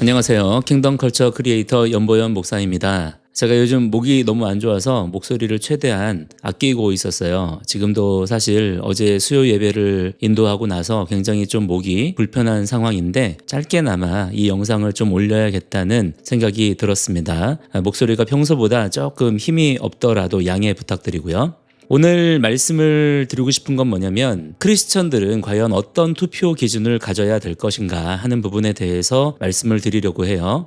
안녕하세요. 킹덤 컬처 크리에이터 연보연 목사입니다. 제가 요즘 목이 너무 안 좋아서 목소리를 최대한 아끼고 있었어요. 지금도 사실 어제 수요 예배를 인도하고 나서 굉장히 좀 목이 불편한 상황인데 짧게나마 이 영상을 좀 올려야겠다는 생각이 들었습니다. 목소리가 평소보다 조금 힘이 없더라도 양해 부탁드리고요. 오늘 말씀을 드리고 싶은 건 뭐냐면 크리스천들은 과연 어떤 투표 기준을 가져야 될 것인가 하는 부분에 대해서 말씀을 드리려고 해요.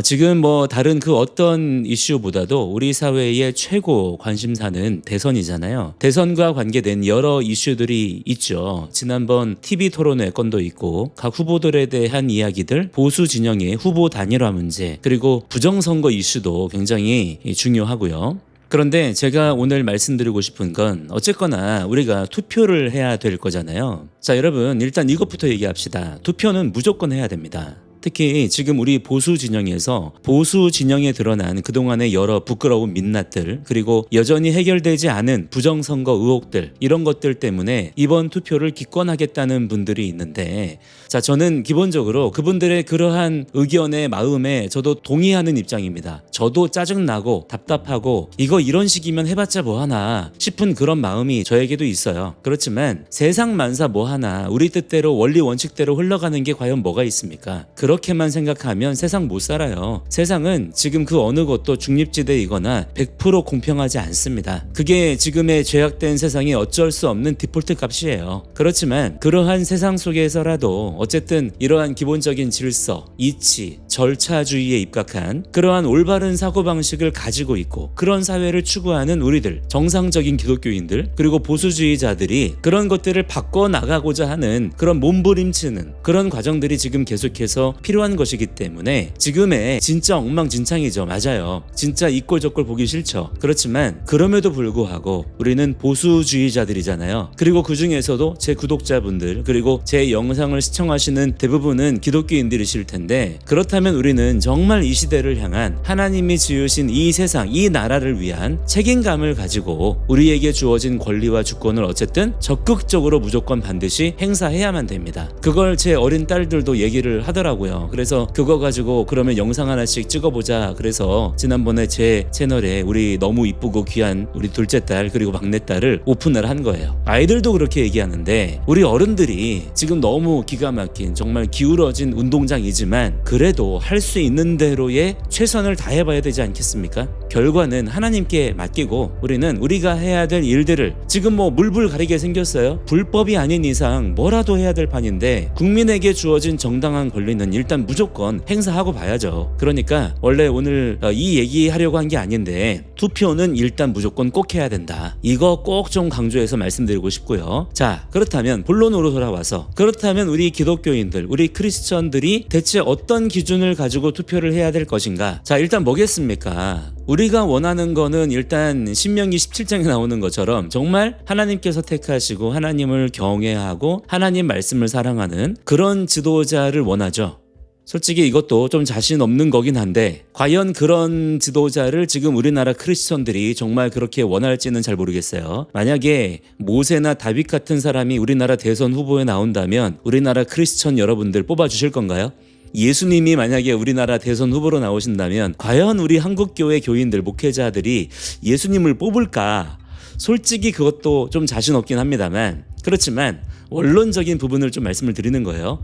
지금 다른 그 어떤 이슈보다도 우리 사회의 최고 관심사는 대선이잖아요. 대선과 관계된 여러 이슈들이 있죠. 지난번 TV 토론회 건도 있고 각 후보들에 대한 이야기들, 보수 진영의 후보 단일화 문제, 그리고 부정선거 이슈도 굉장히 중요하고요. 그런데 제가 오늘 말씀드리고 싶은 건 어쨌거나 우리가 투표를 해야 될 거잖아요. 자, 여러분 일단 이것부터 얘기합시다. 투표는 무조건 해야 됩니다. 특히 지금 우리 보수 진영에서 보수 진영에 드러난 그동안의 여러 부끄러운 민낯들, 그리고 여전히 해결되지 않은 부정선거 의혹들, 이런 것들 때문에 이번 투표를 기권하겠다는 분들이 있는데, 자, 저는 기본적으로 그분들의 그러한 의견의 마음에 저도 동의하는 입장입니다. 저도 짜증나고 답답하고 이거 이런 식이면 해봤자 뭐하나 싶은 그런 마음이 저에게도 있어요. 그렇지만 세상 만사 뭐하나 우리 뜻대로 원리 원칙대로 흘러가는 게 과연 뭐가 있습니까? 그렇게만 생각하면 세상 못 살아요. 세상은 지금 그 어느 것도 중립지대이거나 100% 공평하지 않습니다. 그게 지금의 죄악된 세상이 어쩔 수 없는 디폴트 값이에요. 그렇지만 그러한 세상 속에서라도 어쨌든 이러한 기본적인 질서, 이치, 절차주의에 입각한 그러한 올바른 사고방식을 가지고 있고 그런 사회를 추구하는 우리들, 정상적인 기독교인들, 그리고 보수주의자들이 그런 것들을 바꿔나가고자 하는 그런 몸부림치는 그런 과정들이 지금 계속해서 필요한 것이기 때문에 지금의 진짜 엉망진창이죠. 맞아요. 진짜 이 꼴 저 꼴 보기 싫죠. 그렇지만 그럼에도 불구하고 우리는 보수주의자들이잖아요. 그리고 그 중에서도 제 구독자분들, 그리고 제 영상을 시청하시는 대부분은 기독교인들이실 텐데, 그렇다면 우리는 정말 이 시대를 향한 하나님이 지으신 이 세상, 이 나라를 위한 책임감을 가지고 우리에게 주어진 권리와 주권을 어쨌든 적극적으로 무조건 반드시 행사해야만 됩니다. 그걸 제 어린 딸들도 얘기를 하더라고요. 그래서 그거 가지고 그러면 영상 하나씩 찍어보자. 그래서 지난번에 제 채널에 우리 너무 이쁘고 귀한 우리 둘째 딸 그리고 막내딸을 오픈을 한 거예요. 아이들도 그렇게 얘기하는데 우리 어른들이 지금 너무 기가 막힌 정말 기울어진 운동장이지만 그래도 할 수 있는 대로의 최선을 다해봐야 되지 않겠습니까? 결과는 하나님께 맡기고 우리는 우리가 해야 될 일들을 지금 물불 가리게 생겼어요. 불법이 아닌 이상 뭐라도 해야 될 판인데 국민에게 주어진 정당한 권리는 일단 무조건 행사하고 봐야죠. 그러니까 원래 오늘 이 얘기하려고 한 게 아닌데 투표는 일단 무조건 꼭 해야 된다. 이거 꼭 좀 강조해서 말씀드리고 싶고요. 자, 그렇다면 본론으로 돌아와서 그렇다면 우리 기독교인들, 우리 크리스천들이 대체 어떤 기준을 가지고 투표를 해야 될 것인가? 자, 일단 뭐겠습니까? 우리가 원하는 거는 일단 신명기 17장에 나오는 것처럼 정말 하나님께서 택하시고 하나님을 경외하고 하나님 말씀을 사랑하는 그런 지도자를 원하죠. 솔직히 이것도 좀 자신 없는 거긴 한데 과연 그런 지도자를 지금 우리나라 크리스천들이 정말 그렇게 원할지는 잘 모르겠어요. 만약에 모세나 다윗 같은 사람이 우리나라 대선 후보에 나온다면 우리나라 크리스천 여러분들 뽑아주실 건가요? 예수님이 만약에 우리나라 대선 후보로 나오신다면 과연 우리 한국교회 교인들, 목회자들이 예수님을 뽑을까? 솔직히 그것도 좀 자신 없긴 합니다만, 그렇지만 원론적인 부분을 좀 말씀을 드리는 거예요.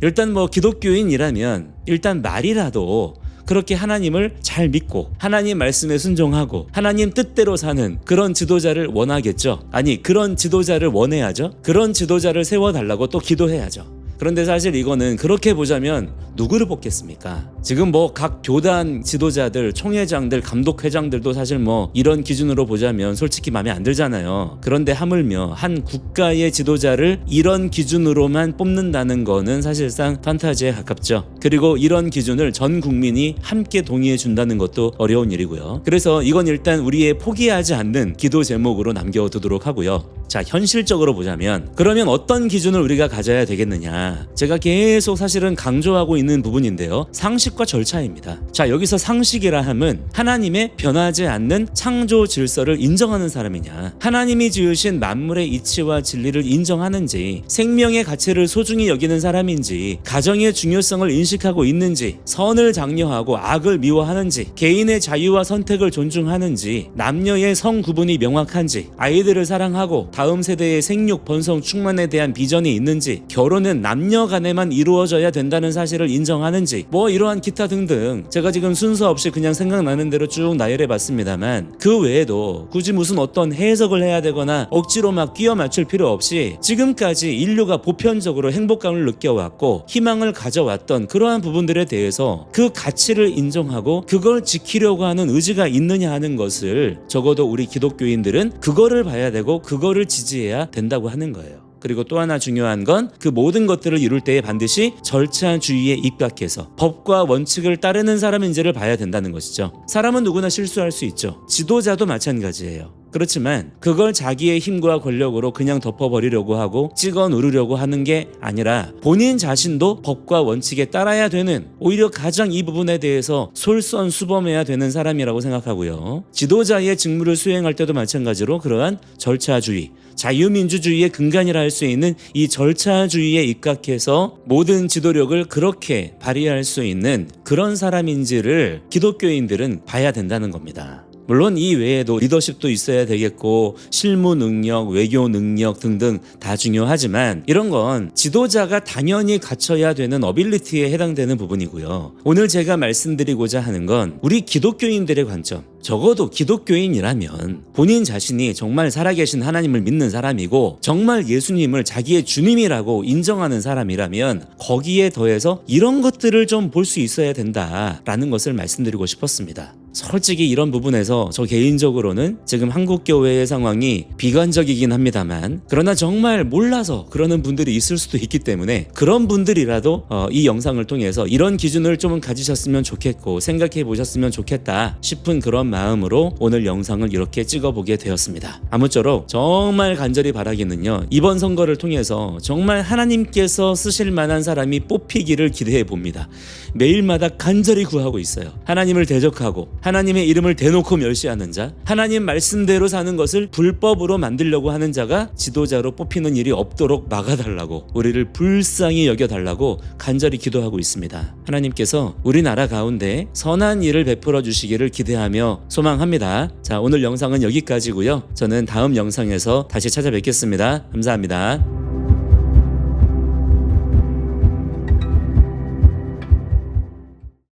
일단 기독교인이라면 일단 말이라도 그렇게 하나님을 잘 믿고 하나님 말씀에 순종하고 하나님 뜻대로 사는 그런 지도자를 원하겠죠. 아니, 그런 지도자를 원해야죠. 그런 지도자를 세워달라고 또 기도해야죠. 그런데 사실 이거는 그렇게 보자면 누구를 뽑겠습니까? 지금 각 교단 지도자들, 총회장들, 감독회장들도 사실 이런 기준으로 보자면 솔직히 마음에 안 들잖아요. 그런데 하물며 한 국가의 지도자를 이런 기준으로만 뽑는다는 거는 사실상 판타지에 가깝죠. 그리고 이런 기준을 전 국민이 함께 동의해 준다는 것도 어려운 일이고요. 그래서 이건 일단 우리의 포기하지 않는 기도 제목으로 남겨두도록 하고요. 자, 현실적으로 보자면 그러면 어떤 기준을 우리가 가져야 되겠느냐? 제가 계속 사실은 강조하고 있는 부분인데요. 상식과 절차입니다. 자, 여기서 상식이라 함은 하나님의 변하지 않는 창조 질서를 인정하는 사람이냐, 하나님이 지으신 만물의 이치와 진리를 인정하는지, 생명의 가치를 소중히 여기는 사람인지, 가정의 중요성을 인식하는 인식하고 있는지, 선을 장려하고 악을 미워하는지, 개인의 자유와 선택을 존중하는지, 남녀의 성 구분이 명확한지, 아이들을 사랑하고 다음 세대의 생육, 번성, 충만에 대한 비전이 있는지, 결혼은 남녀 간에만 이루어져야 된다는 사실을 인정하는지, 뭐 이러한 기타 등등 제가 지금 순서 없이 그냥 생각나는 대로 쭉 나열해 봤습니다만, 그 외에도 굳이 무슨 어떤 해석을 해야 되거나 억지로 막 끼워 맞출 필요 없이 지금까지 인류가 보편적으로 행복감을 느껴왔고 희망을 가져왔던 그러한 부분들에 대해서 그 가치를 인정하고 그걸 지키려고 하는 의지가 있느냐 하는 것을 적어도 우리 기독교인들은 그거를 봐야 되고 그거를 지지해야 된다고 하는 거예요. 그리고 또 하나 중요한 건 그 모든 것들을 이룰 때에 반드시 절차주의에 입각해서 법과 원칙을 따르는 사람인지를 봐야 된다는 것이죠. 사람은 누구나 실수할 수 있죠. 지도자도 마찬가지예요. 그렇지만 그걸 자기의 힘과 권력으로 그냥 덮어버리려고 하고 찍어 누르려고 하는 게 아니라 본인 자신도 법과 원칙에 따라야 되는, 오히려 가장 이 부분에 대해서 솔선수범해야 되는 사람이라고 생각하고요. 지도자의 직무를 수행할 때도 마찬가지로 그러한 절차주의, 자유민주주의의 근간이라 할 수 있는 이 절차주의에 입각해서 모든 지도력을 그렇게 발휘할 수 있는 그런 사람인지를 기독교인들은 봐야 된다는 겁니다. 물론 이 외에도 리더십도 있어야 되겠고 실무 능력, 외교 능력 등등 다 중요하지만 이런 건 지도자가 당연히 갖춰야 되는 어빌리티에 해당되는 부분이고요. 오늘 제가 말씀드리고자 하는 건 우리 기독교인들의 관점, 적어도 기독교인이라면 본인 자신이 정말 살아계신 하나님을 믿는 사람이고 정말 예수님을 자기의 주님이라고 인정하는 사람이라면 거기에 더해서 이런 것들을 좀 볼 수 있어야 된다라는 것을 말씀드리고 싶었습니다. 솔직히 이런 부분에서 저 개인적으로는 지금 한국 교회의 상황이 비관적이긴 합니다만, 그러나 정말 몰라서 그러는 분들이 있을 수도 있기 때문에 그런 분들이라도 이 영상을 통해서 이런 기준을 좀 가지셨으면 좋겠고 생각해 보셨으면 좋겠다 싶은 그런 마음으로 오늘 영상을 이렇게 찍어보게 되었습니다. 아무쪼록 정말 간절히 바라기는요, 이번 선거를 통해서 정말 하나님께서 쓰실 만한 사람이 뽑히기를 기대해 봅니다. 매일마다 간절히 구하고 있어요. 하나님을 대적하고 하나님의 이름을 대놓고 멸시하는 자, 하나님 말씀대로 사는 것을 불법으로 만들려고 하는 자가 지도자로 뽑히는 일이 없도록 막아달라고, 우리를 불쌍히 여겨달라고 간절히 기도하고 있습니다. 하나님께서 우리나라 가운데 선한 일을 베풀어 주시기를 기대하며 소망합니다. 자, 오늘 영상은 여기까지고요. 저는 다음 영상에서 다시 찾아뵙겠습니다. 감사합니다.